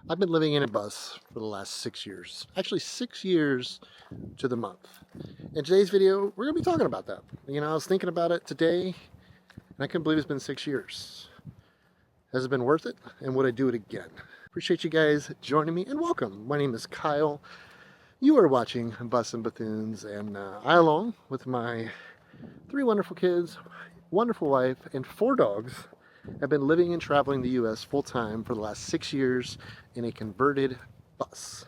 I've been living in a bus for the last 6 years. Actually, 6 years to the month. In today's video, we're going to be talking about that. I was thinking about it today, and I couldn't believe it's been 6 years. Has it been worth it? And would I do it again? Appreciate you guys joining me, and welcome. My name is Kyle. You are watching Bus and Bethune, and I, along with my 3 wonderful kids, wonderful wife, and 4 dogs, have been living and traveling the U.S. full-time for the last 6 years in a converted bus.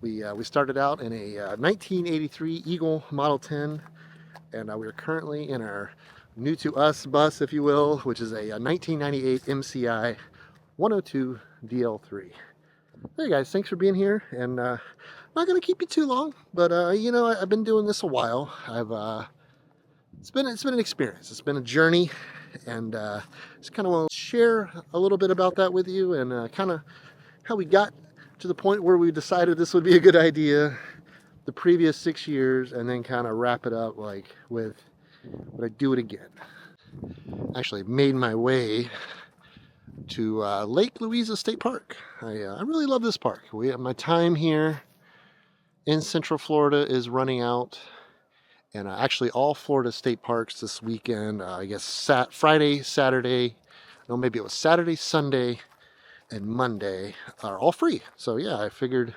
We started out in a 1983 Eagle Model 10, and we are currently in our new to us bus, if you will, which is a 1998 MCI 102 DL3. Hey guys, thanks for being here, and I'm not going to keep you too long, but I've been doing this a while. It's been an experience. It's been a journey, and just kind of want to share a little bit about that with you, and kind of how we got to the point where we decided this would be a good idea the previous 6 years, and then kind of wrap it up like with would I do it again. Actually made my way to Lake Louisa State Park. I really love this park. My time here in Central Florida is running out. And actually all Florida state parks this weekend, I guess Friday, Saturday, no, maybe it was Saturday, Sunday, and Monday, are all free. So yeah, I figured,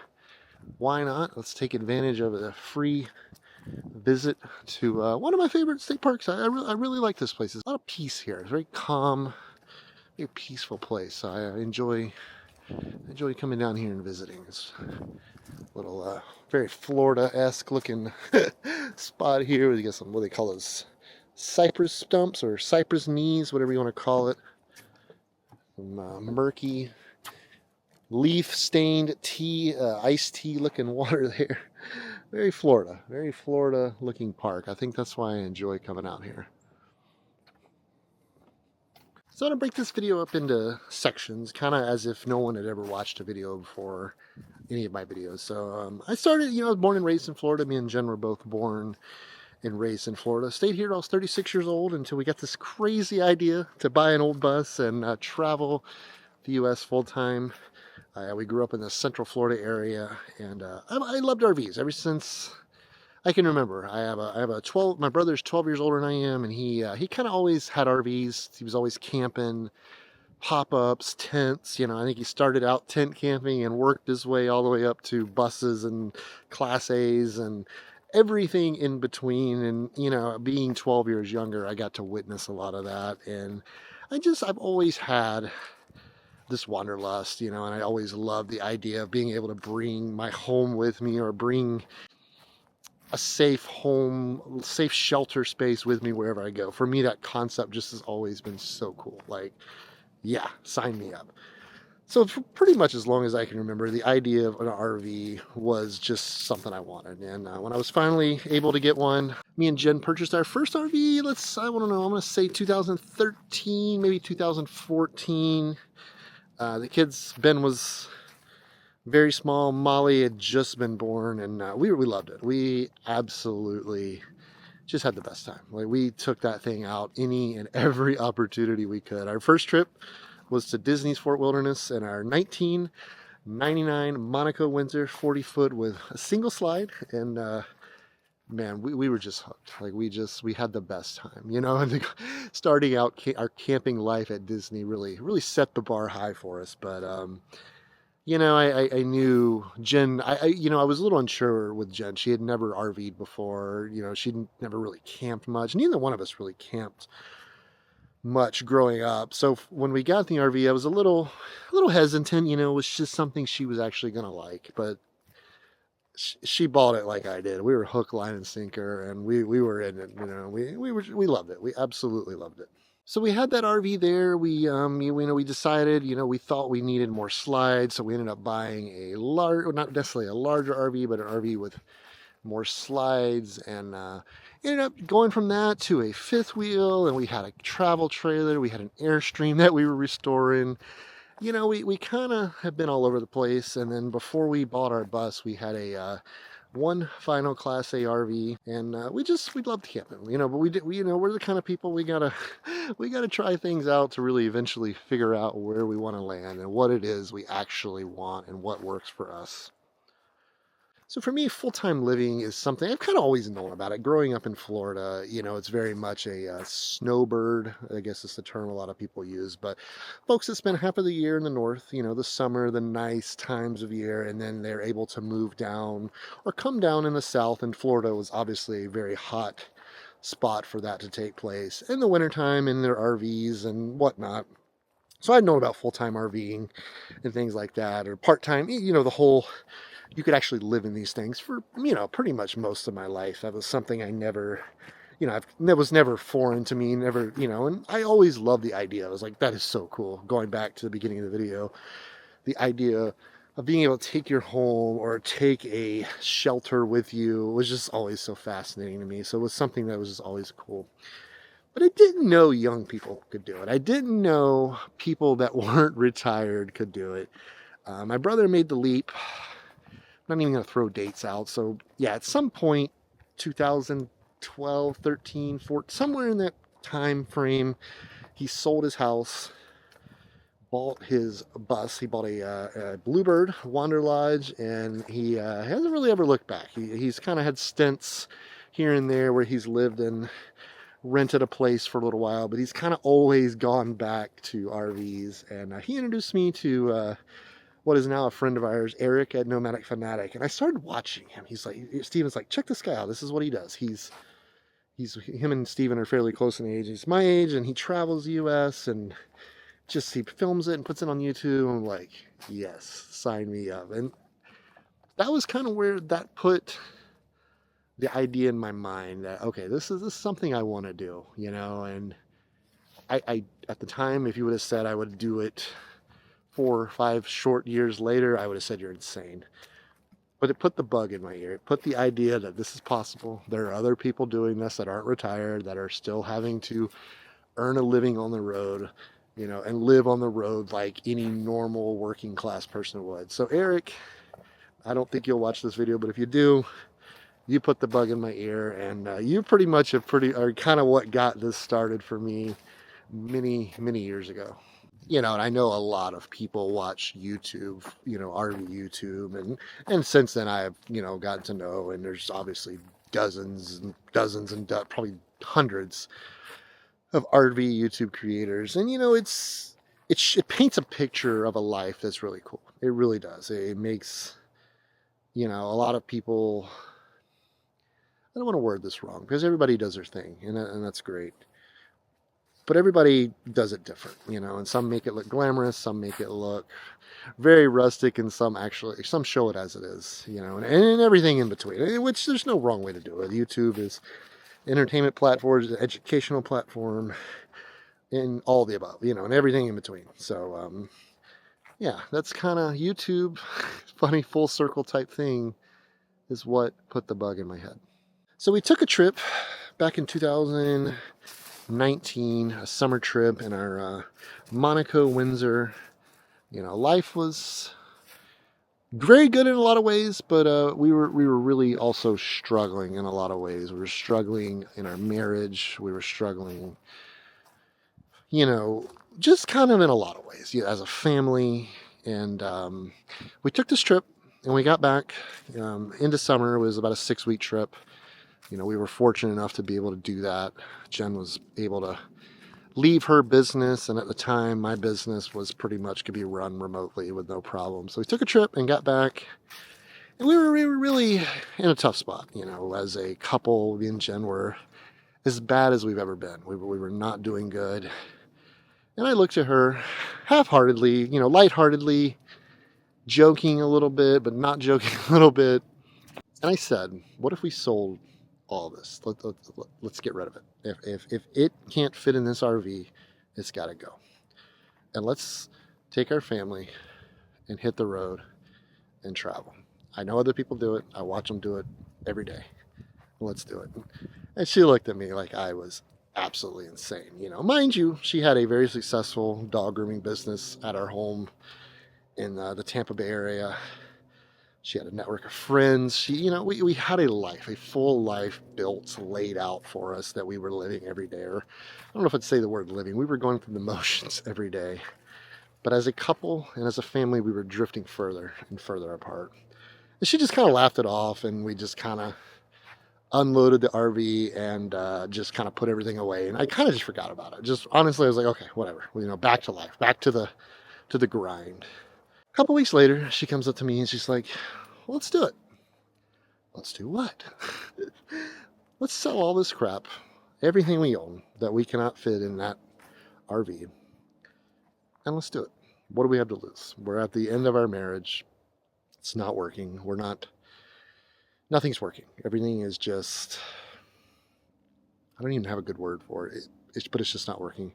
why not? Let's take advantage of a free visit to one of my favorite state parks. I really like this place. There's a lot of peace here. It's very calm, very peaceful place. I enjoy coming down here and visiting. It's a little very Florida-esque looking spot here. We got some, what they call those, cypress stumps or cypress knees, whatever you want to call it. Some murky, leaf-stained iced tea looking water there. Very Florida looking park. I think that's why I enjoy coming out here. So I'm going to break this video up into sections, kind of as if no one had ever watched a video before, any of my videos. So I started, I was born and raised in Florida. Me and Jen were both born and raised in Florida. Stayed here till I was 36 years old until we got this crazy idea to buy an old bus and travel the U.S. full-time. We grew up in the Central Florida area, and I loved RVs ever since I can remember. I have a 12. My brother's 12 years older than I am, and he kind of always had RVs. He was always camping, pop-ups, tents. I think he started out tent camping and worked his way all the way up to buses and Class A's and everything in between. And being 12 years younger, I got to witness a lot of that. And I've always had this wanderlust, and I always loved the idea of being able to bring my home with me, or bring a safe home, safe shelter space with me wherever I go. For me, that concept just has always been so cool. Like, yeah, sign me up. So for pretty much as long as I can remember, the idea of an RV was just something I wanted. And when I was finally able to get one, me and Jen purchased our first RV. I don't know, I'm going to say 2013, maybe 2014. The kids, Ben was very small. Molly had just been born, and we loved it. We absolutely just had the best time. Like, we took that thing out any and every opportunity we could. Our first trip was to Disney's Fort Wilderness in our 1999 Monaco Windsor 40-foot with a single slide, and man, we were just hooked. Like, we had the best time, and starting out our camping life at Disney really set the bar high for us. But I knew Jen. I was a little unsure with Jen. She had never RV'd before. She'd never really camped much. Neither one of us really camped much growing up. So when we got the RV, I was a little hesitant. It was just something she was actually gonna like. But she bought it like I did. We were hook, line, and sinker, and we were in it. We loved it. We absolutely loved it. So we had that RV there. We decided, we thought we needed more slides, so we ended up buying not necessarily a larger RV, but an RV with more slides, and ended up going from that to a 5th wheel, and we had a travel trailer. We had an Airstream that we were restoring. We kind of have been all over the place. And then before we bought our bus, we had a one final Class A RV, and we loved camping, you know. But we're the kind of people we gotta we gotta try things out to really eventually figure out where we want to land and what it is we actually want and what works for us. So for me, full-time living is something I've kind of always known about it. Growing up in Florida, you know, it's very much a snowbird. I guess it's the term a lot of people use. But folks that spend half of the year in the north, you know, the summer, the nice times of year, and then they're able to move down or come down in the south. And Florida was obviously a very hot spot for that to take place in the wintertime in their RVs and whatnot. So I'd known about full-time RVing and things like that, or part-time, you know, the whole, you could actually live in these things for, you know, pretty much most of my life. That was something I never, you know, that was never foreign to me, never, you know, and I always loved the idea. I was like, that is so cool. Going back to the beginning of the video, the idea of being able to take your home or take a shelter with you was just always so fascinating to me. So it was something that was just always cool. But I didn't know young people could do it. I didn't know people that weren't retired could do it. My brother made the leap. I'm not even going to throw dates out. So yeah, at some point, 2012, 13, 14, somewhere in that time frame, he sold his house, bought his bus. He bought a Bluebird Wander Lodge, and he hasn't really ever looked back. He's kind of had stints here and there where he's lived and rented a place for a little while, but he's kind of always gone back to RVs. And he introduced me to what is now a friend of ours, Eric at Nomadic Fanatic, and I started watching him. He's like, Steven's like, check this guy out. This is what he does. Him and Steven are fairly close in age. He's my age, and he travels the U.S. and just he films it and puts it on YouTube. I'm like, yes, sign me up. And that was kind of where that put the idea in my mind that, okay, this is something I want to do, you know. And I at the time, if you would have said I would do it 4 or 5 short years later, I would have said you're insane. But it put the bug in my ear. It put the idea that this is possible. There are other people doing this that aren't retired, that are still having to earn a living on the road, you know, and live on the road like any normal working class person would. So Eric, I don't think you'll watch this video, but if you do, you put the bug in my ear, and you pretty much are kind of what got this started for me many years ago. You know, and I know a lot of people watch YouTube, you know, RV YouTube, and since then I've, you know, gotten to know, and there's obviously dozens and dozens and probably hundreds of RV YouTube creators, and you know, it paints a picture of a life that's really cool. It really does. It makes, you know, a lot of people, I don't want to word this wrong because everybody does their thing, and that's great. But everybody does it different, you know, and some make it look glamorous, some make it look very rustic, and some show it as it is, you know, and everything in between, which there's no wrong way to do it. YouTube is entertainment platform, is an educational platform, and all the above, you know, and everything in between. So, yeah, that's kind of YouTube, funny full circle type thing is what put the bug in my head. So we took a trip back in 2019, a summer trip in our Monaco, Windsor. You know, life was very good in a lot of ways, but we were really also struggling in a lot of ways. We were struggling in our marriage. We were struggling, you know, just kind of in a lot of ways, as a family. And we took this trip, and we got back into summer. It was about a 6-week trip. You know, we were fortunate enough to be able to do that. Jen was able to leave her business, and at the time, my business was pretty much could be run remotely with no problem. So we took a trip and got back, and we were really in a tough spot. You know, as a couple, me and Jen were as bad as we've ever been. We were not doing good. And I looked at her half-heartedly, you know, lightheartedly, joking a little bit, but not joking a little bit. And I said, what if we sold all this? Let's get rid of it. If it can't fit in this RV, it's got to go. And let's take our family and hit the road and travel. I know other people do it. I watch them do it every day. Let's do it. And she looked at me like I was absolutely insane. You know, mind you, she had a very successful dog grooming business at our home in the Tampa Bay area. She had a network of friends. We had a life, a full life built, laid out for us that we were living every day. Or I don't know if I'd say the word living. We were going through the motions every day. But as a couple and as a family, we were drifting further and further apart. And she just kind of laughed it off, and we just kind of unloaded the RV and just kind of put everything away. And I kind of just forgot about it. Just honestly, I was like, okay, whatever. Back to life, back to the grind. A couple weeks later, she comes up to me and she's like, well, let's do it. Let's do what? Let's sell all this crap, everything we own that we cannot fit in that RV, and let's do it. What do we have to lose? We're at the end of our marriage. It's not working. Nothing's working. Everything is just, I don't even have a good word for it, but it's just not working.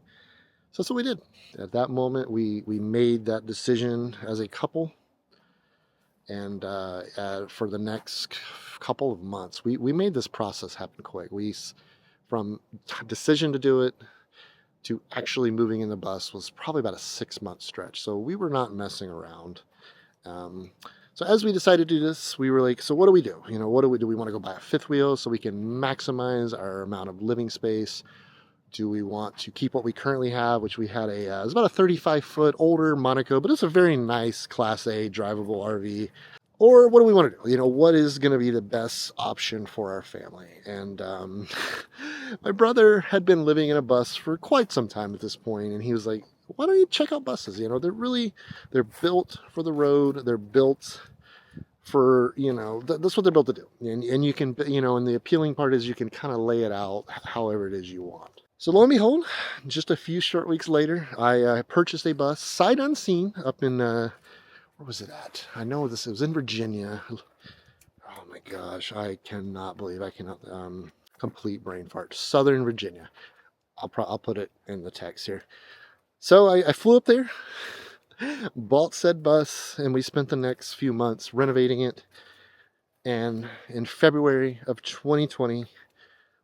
So that's what we did. At that moment, we made that decision as a couple. And for the next couple of months, we made this process happen quick. From decision to do it to actually moving in the bus was probably about a 6-month stretch. So we were not messing around. So as we decided to do this, we were like, so what do we do? What do we do? We want to go buy a fifth wheel so we can maximize our amount of living space. Do we want to keep what we currently have, which we had it was about a 35-foot older Monaco, but it's a very nice Class A drivable RV. Or what do we want to do? What is going to be the best option for our family? And my brother had been living in a bus for quite some time at this point, and he was like, why don't you check out buses? They're built for the road. They're built for, that's what they're built to do. And you can, and the appealing part is you can kind of lay it out however it is you want. So lo and behold, just a few short weeks later, I purchased a bus, sight unseen, up in, where was it at? I know it was in Virginia. Oh my gosh, I cannot believe I cannot, complete brain fart. Southern Virginia. I'll put it in the text here. So I flew up there, bought said bus, and we spent the next few months renovating it. And in February of 2020,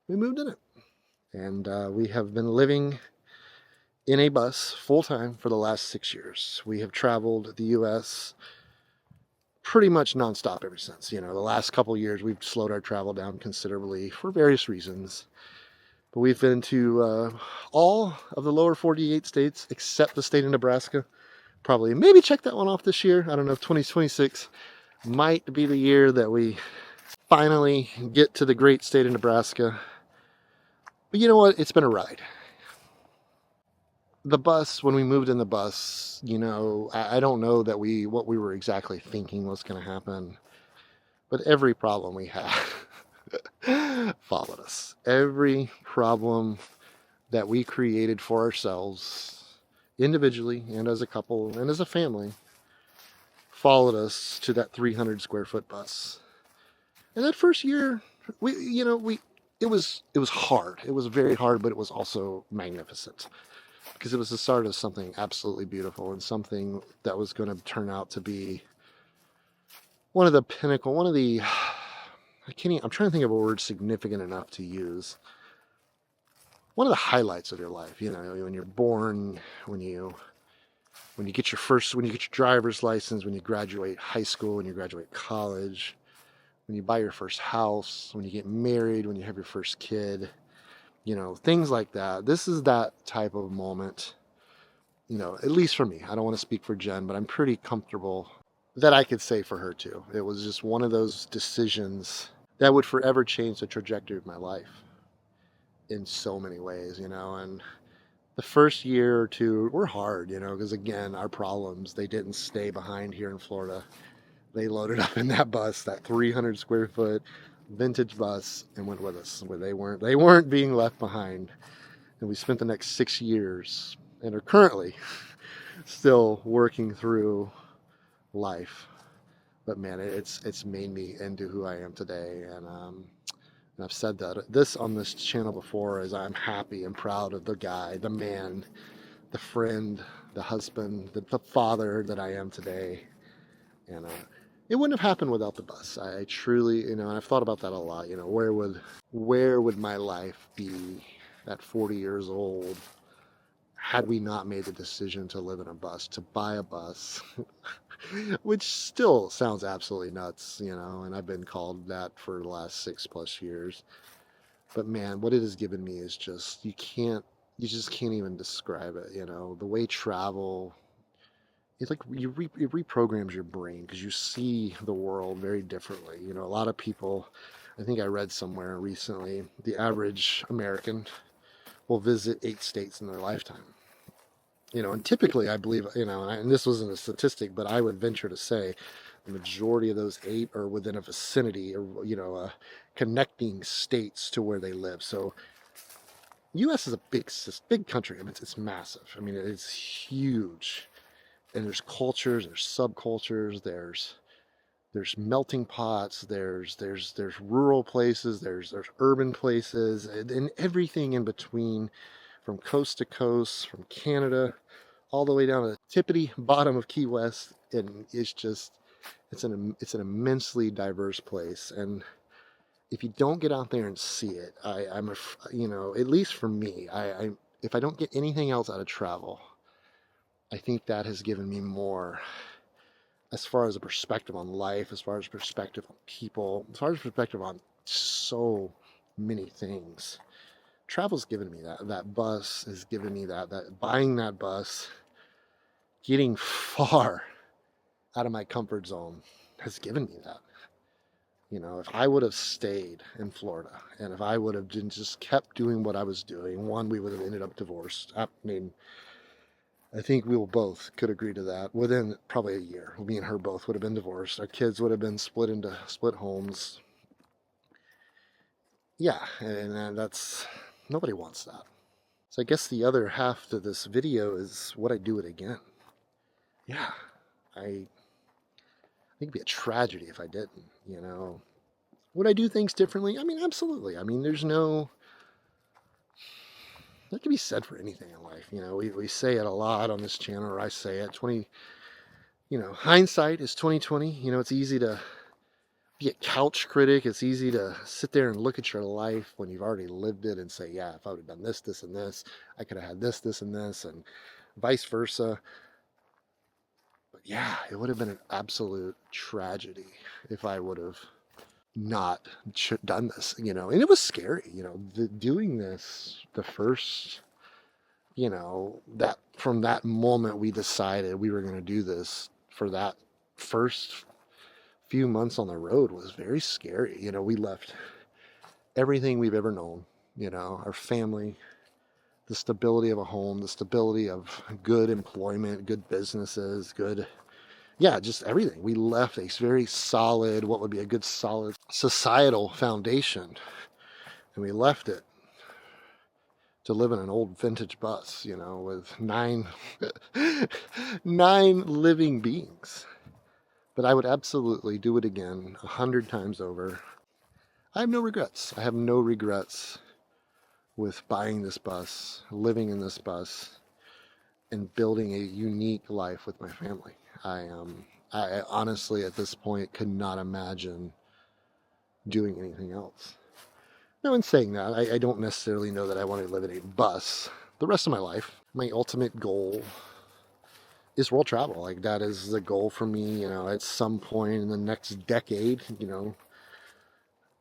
we moved in it. And we have been living in a bus full-time for the last 6 years. We have traveled the U.S. pretty much nonstop ever since. The last couple of years we've slowed our travel down considerably for various reasons. But we've been to all of the lower 48 states except the state of Nebraska. Probably maybe check that one off this year. I don't know if 2026 might be the year that we finally get to the great state of Nebraska. But you know what? It's been a ride. The bus, when we moved in the bus, I don't know that what we were exactly thinking was going to happen. But every problem we had followed us. Every problem that we created for ourselves, individually and as a couple and as a family, followed us to that 300 square foot bus. And that first year, it was hard. It was very hard, but it was also magnificent because it was the start of something absolutely beautiful and something that was going to turn out to be one of the pinnacle, I'm trying to think of a word significant enough to use. One of the highlights of your life, when you're born, when you get your driver's license, when you graduate high school, when you graduate college, when you buy your first house, when you get married, when you have your first kid, things like that. This is that type of moment, at least for me. I don't want to speak for Jen, but I'm pretty comfortable that I could say for her too. It was just one of those decisions that would forever change the trajectory of my life in so many ways, and the first year or two were hard, because again, our problems, they didn't stay behind here in Florida. They loaded up in that bus, that 300 square foot vintage bus, and went with us. They weren't being left behind. And we spent the next 6 years and are currently still working through life. But man, it's made me into who I am today. And I've said that this on this channel before, is I'm happy and proud of the guy, the man, the friend, the husband, the father that I am today. And it wouldn't have happened without the bus. I truly, and I've thought about that a lot. Where would my life be at 40 years old had we not made the decision to live in a bus, to buy a bus, which still sounds absolutely nuts, and I've been called that for the last 6+ years. But man, what it has given me is just, you just can't even describe it. The way travel, it's like it reprograms your brain because you see the world very differently. A lot of people, I think I read somewhere recently, the average American will visit 8 states in their lifetime. And typically I believe, and this wasn't a statistic, but I would venture to say the majority of those 8 are within a vicinity or, connecting states to where they live. So U.S. is a big country. I mean, it's massive. I mean, it's huge. And there's cultures, there's subcultures, there's melting pots, there's rural places, there's urban places, and everything in between, from coast to coast, from Canada all the way down to the tippity bottom of Key West. And it's an immensely diverse place. And if you don't get out there and see it, at least for me, if I don't get anything else out of travel, I think that has given me more as far as a perspective on life, as far as perspective on people, as far as perspective on so many things. Travel's given me that. That bus has given me that. That buying that bus, getting far out of my comfort zone has given me that. If I would have stayed in Florida and if I would have just kept doing what I was doing, one, we would have ended up divorced. I mean, I think we will both could agree to that. Within probably a year, me and her both would have been divorced. Our kids would have been split into split homes. Yeah, and that's, nobody wants that. So I guess the other half to this video is, would I do it again? Yeah, I think it'd be a tragedy if I didn't. Would I do things differently? I mean, absolutely. I mean, that can be said for anything in life. We say it a lot on this channel, or I say it, hindsight is 2020. It's easy to be a couch critic. It's easy to sit there and look at your life when you've already lived it and say, yeah, if I would have done this, this, and this, I could have had this, this, and this, and vice versa. But yeah, it would have been an absolute tragedy if I would have not done this, and it was scary, doing this the first, that from that moment we decided we were going to do this, for that first few months on the road was very scary. We left everything we've ever known, our family, the stability of a home, the stability of good employment, good businesses, just everything. We left a very solid, what would be a good solid societal foundation, and we left it to live in an old vintage bus, with nine living beings. But I would absolutely do it again 100 times over. I have no regrets. I have no regrets with buying this bus, living in this bus, and building a unique life with my family. I honestly, at this point, could not imagine doing anything else. Now, in saying that, I don't necessarily know that I want to live in a bus the rest of my life. My ultimate goal is world travel. Like, that is the goal for me, at some point in the next decade,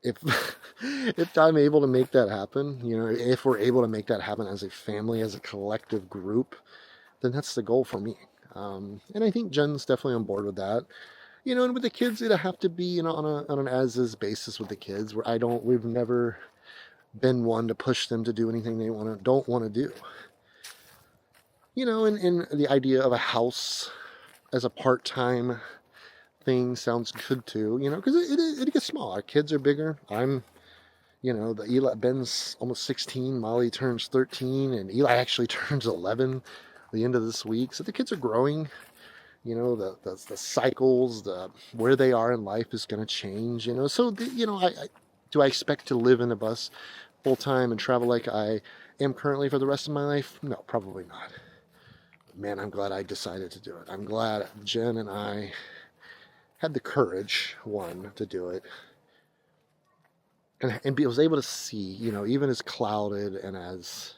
if if I'm able to make that happen, if we're able to make that happen as a family, as a collective group, then that's the goal for me. And I think Jen's definitely on board with that. And with the kids, it'll have to be, on an as-is basis with the kids, where we've never been one to push them to do anything they don't want to do. And the idea of a house as a part-time thing sounds good too, because it gets small. Our kids are bigger. Ben's almost 16, Molly turns 13, and Eli actually turns 11 the end of this week. So the kids are growing. The cycles, where they are in life is going to change. So do I expect to live in a bus full time and travel like I am currently for the rest of my life? No, probably not. But man, I'm glad I decided to do it. I'm glad Jen and I had the courage, one, to do it, and was able to see, even as clouded and as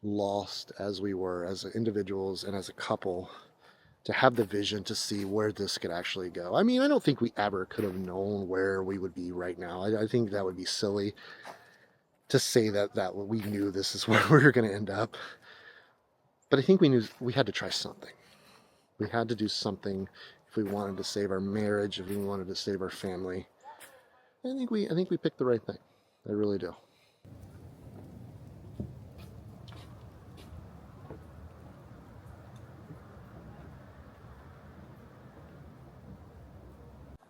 lost as we were as individuals and as a couple, to have the vision to see where this could actually go. I mean, I don't think we ever could have known where we would be right now. I think that would be silly to say that we knew this is where we were going to end up. But I think we knew we had to try something. We had to do something if we wanted to save our marriage, if we wanted to save our family. I think we picked the right thing. I really do.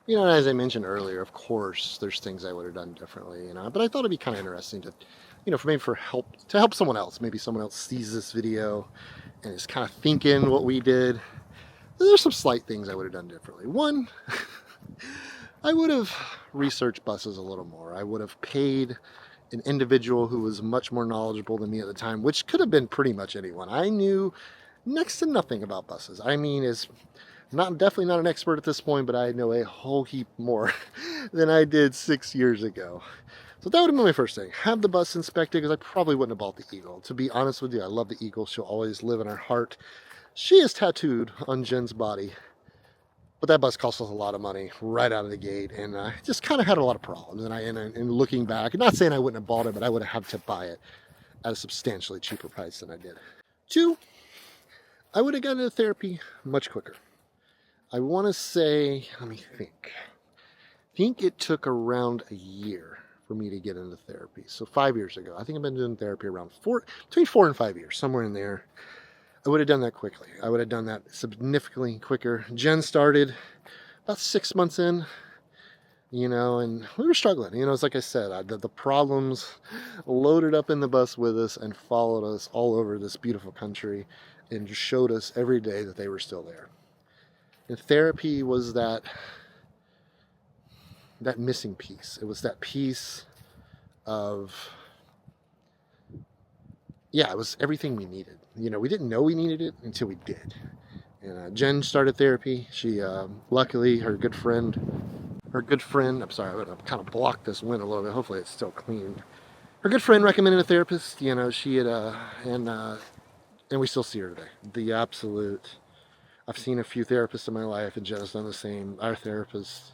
You know, as I mentioned earlier, of course, there's things I would have done differently, you know, but I thought it'd be kind of interesting to, you know, for help, to help someone else. Maybe someone else sees this video and is kind of thinking what we did. There's some slight things I would have done differently. One, I would have researched buses a little more. I would have paid an individual who was much more knowledgeable than me at the time, which could have been pretty much anyone. I knew next to nothing about buses. I mean, definitely not an expert at this point, but I know a whole heap more than I did 6 years ago. So that would have been my first thing. Have the bus inspected, because I probably wouldn't have bought the Eagle. To be honest with you, I love the Eagle. She'll always live in our heart. She is tattooed on Jen's body. But that bus cost us a lot of money right out of the gate, and just kind of had a lot of problems. And looking back, not saying I wouldn't have bought it, but I would have had to buy it at a substantially cheaper price than I did. Two, I would have gotten into therapy much quicker. I want to say, let me think. I think it took around a year for me to get into therapy. So 5 years ago, I think I've been doing therapy between 4 and 5 years, somewhere in there. I would have done that quickly. I would have done that significantly quicker. Jen started about 6 months in, you know, and we were struggling. You know, it's like I said, the problems loaded up in the bus with us and followed us all over this beautiful country and just showed us every day that they were still there. And therapy was that missing piece. It was that piece of, it was everything we needed. You know, we didn't know we needed it until we did. And Jen started therapy. She, luckily, her good friend, I'm sorry, I'm going to kind of block this wind a little bit. Hopefully it's still clean. Her good friend recommended a therapist. You know, she had, and we still see her today. The absolute, I've seen a few therapists in my life, and Jen has done the same. Our therapist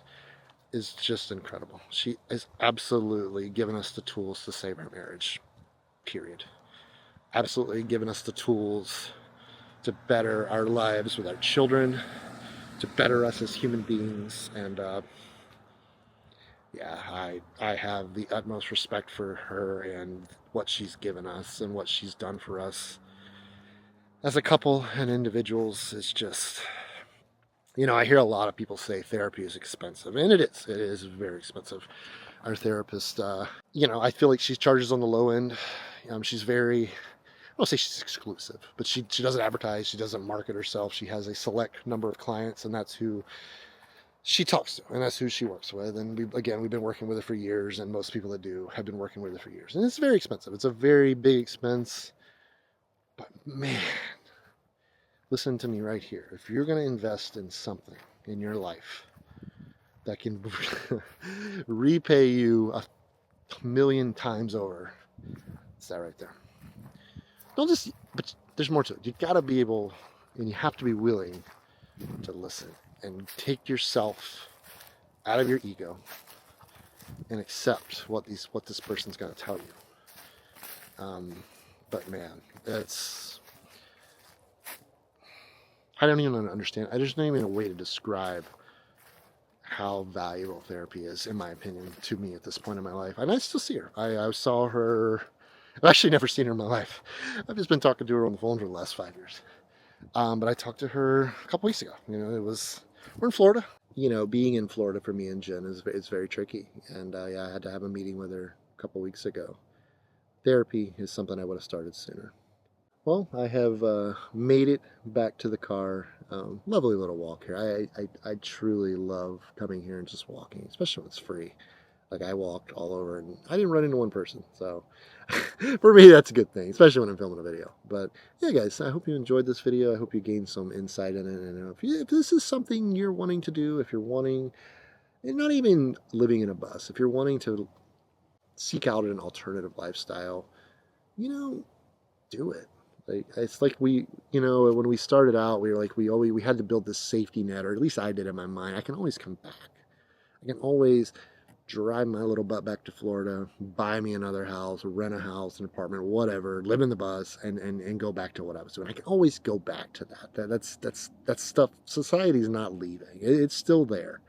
is just incredible. She has absolutely given us the tools to save our marriage, period. Absolutely given us the tools to better our lives with our children, to better us as human beings. And I have the utmost respect for her and what she's given us and what she's done for us as a couple and individuals. Is just, you know, I hear a lot of people say therapy is expensive, and it is. It is very expensive. Our therapist, you know, I feel like she charges on the low end. She's very, I don't say she's exclusive, but she doesn't advertise. She doesn't market herself. She has a select number of clients, and that's who she talks to, and that's who she works with. And we've been working with her for years, and most people that do have been working with her for years. And it's very expensive. It's a very big expense. But man, listen to me right here. If you're going to invest in something in your life that can repay you 1,000,000 times over, it's that right there. But there's more to it. You gotta be able, and you have to be willing to listen and take yourself out of your ego and accept what this person's gonna tell you. But man, I don't even understand. I just don't even know a way to describe how valuable therapy is, in my opinion, to me at this point in my life. And I still see her. I saw her. I've actually never seen her in my life. I've just been talking to her on the phone for the last 5 years. But I talked to her a couple weeks ago. You know, we're in Florida. You know, being in Florida for me and Jen is very tricky. And I had to have a meeting with her a couple weeks ago. Therapy is something I would have started sooner. Well, I have made it back to the car. Lovely little walk here. I truly love coming here and just walking, especially when it's free. Like, I walked all over and I didn't run into one person. So for me, that's a good thing, especially when I'm filming a video. But yeah, guys, I hope you enjoyed this video. I hope you gained some insight in it. And if this is something you're wanting to do, if you're wanting, and not even living in a bus, if you're wanting to seek out an alternative lifestyle, you know, do it. Like it's like when we started out, we were like we had to build this safety net, or at least I did in my mind. I can always come back. I can always drive my little butt back to Florida, buy me another house, rent a house, an apartment, whatever, live in the bus, and go back to what I was doing. I can always go back to that. That's stuff. Society's not leaving. It's still there.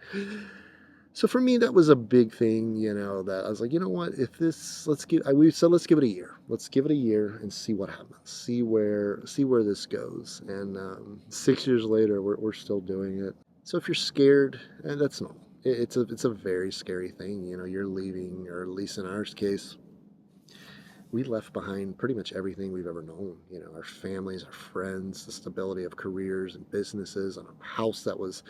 So for me, that was a big thing, that I was like, you know what, if this, we said, let's give it a year. Let's give it a year and see what happens. See where this goes. And 6 years later, we're still doing it. So if you're scared, that's normal. It's a very scary thing. You're leaving, or at least in our case, we left behind pretty much everything we've ever known. Our families, our friends, the stability of careers and businesses, and a house that was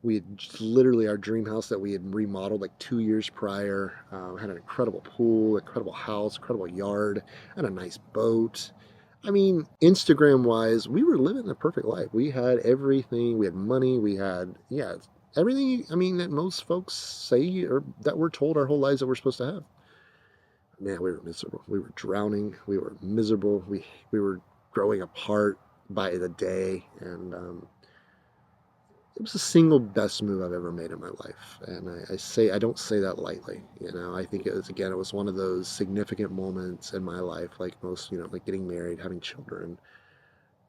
we had literally our dream house that we had remodeled like 2 years prior. Had an incredible pool, incredible house, incredible yard, and a nice boat. I mean, Instagram wise, we were living the perfect life. We had everything. We had money. We had, yeah, everything. I mean, that most folks say, or that we're told our whole lives that we're supposed to have. Man, we were miserable. We were drowning. We were miserable. We were growing apart by the day, and it was the single best move I've ever made in my life. And I don't say that lightly. I think it was one of those significant moments in my life, like most, like getting married, having children.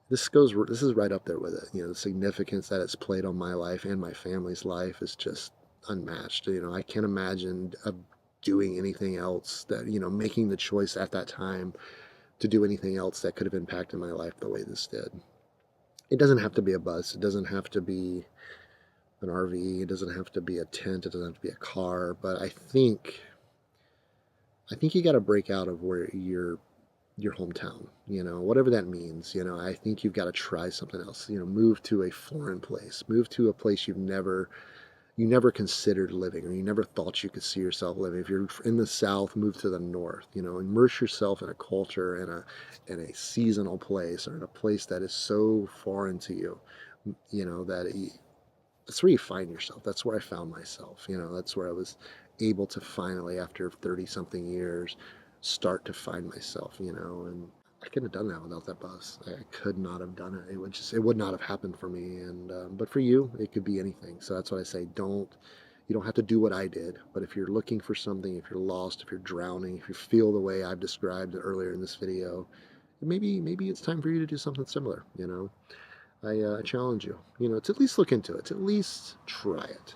This is right up there with it. The significance that it's played on my life and my family's life is just unmatched. I can't imagine doing anything else making the choice at that time to do anything else that could have impacted my life the way this did. It doesn't have to be a bus. It doesn't have to be an RV. It doesn't have to be a tent. It doesn't have to be a car. But I think you got to break out of where your hometown. Whatever that means. I think you've got to try something else. Move to a foreign place. Move to a place you never considered living, or you never thought you could see yourself living. If you're in the South, move to the North. Immerse yourself in a culture, in a seasonal place, or in a place that is so foreign to you. That that's where you find yourself. That's where I found myself. That's where I was able to finally, after 30 something years, start to find myself, and I couldn't have done that without that bus. I could not have done it. It would not have happened for me. And, but for you, it could be anything. So that's what I say. You don't have to do what I did, but if you're looking for something, if you're lost, if you're drowning, if you feel the way I've described it earlier in this video, maybe it's time for you to do something similar. I challenge you, to at least look into it, to at least try it.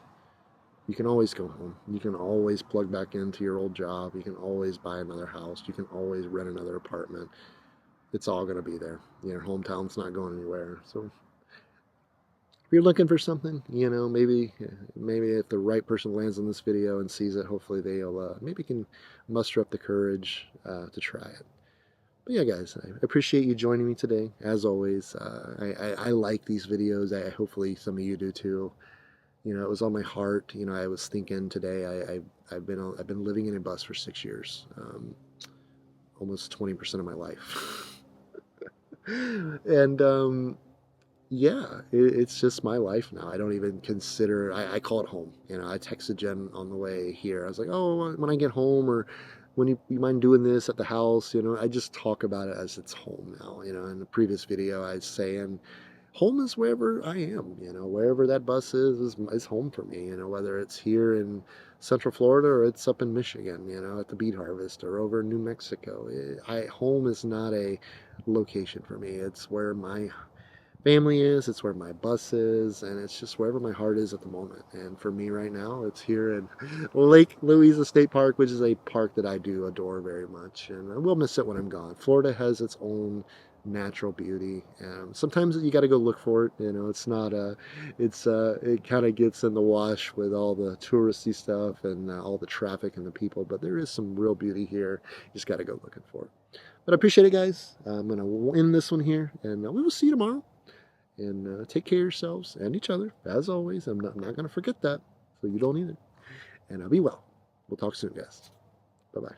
You can always go home. You can always plug back into your old job. You can always buy another house. You can always rent another apartment. It's all going to be there. Your hometown's not going anywhere. So if you're looking for something, maybe if the right person lands on this video and sees it, hopefully they'll maybe can muster up the courage to try it. But yeah, guys, I appreciate you joining me today. As always, I like these videos. Hopefully some of you do too. It was on my heart. I was thinking today. I've been living in a bus for 6 years, almost 20% of my life, and yeah, it's just my life now. I don't even consider. I call it home. I texted Jen on the way here. I was like, oh, when I get home, or when you mind doing this at the house, I just talk about it as it's home now. In the previous video, I was saying home is wherever I am, wherever that bus is home for me, whether it's here in Central Florida or it's up in Michigan, at the beet harvest, or over in New Mexico. Home is not a location for me. It's where my family is, it's where my bus is, and it's just wherever my heart is at the moment. And for me right now, it's here in Lake Louisa State Park, which is a park that I do adore very much, and I will miss it when I'm gone. Florida has its own natural beauty. Sometimes you got to go look for it. It's not it kind of gets in the wash with all the touristy stuff and all the traffic and the people, but there is some real beauty here. You just got to go looking for it. But I appreciate it, guys. I'm going to end this one here, and we will see you tomorrow. And take care of yourselves and each other, as always. I'm not going to forget that, so you don't either. And be well. We'll talk soon, guys. Bye-bye.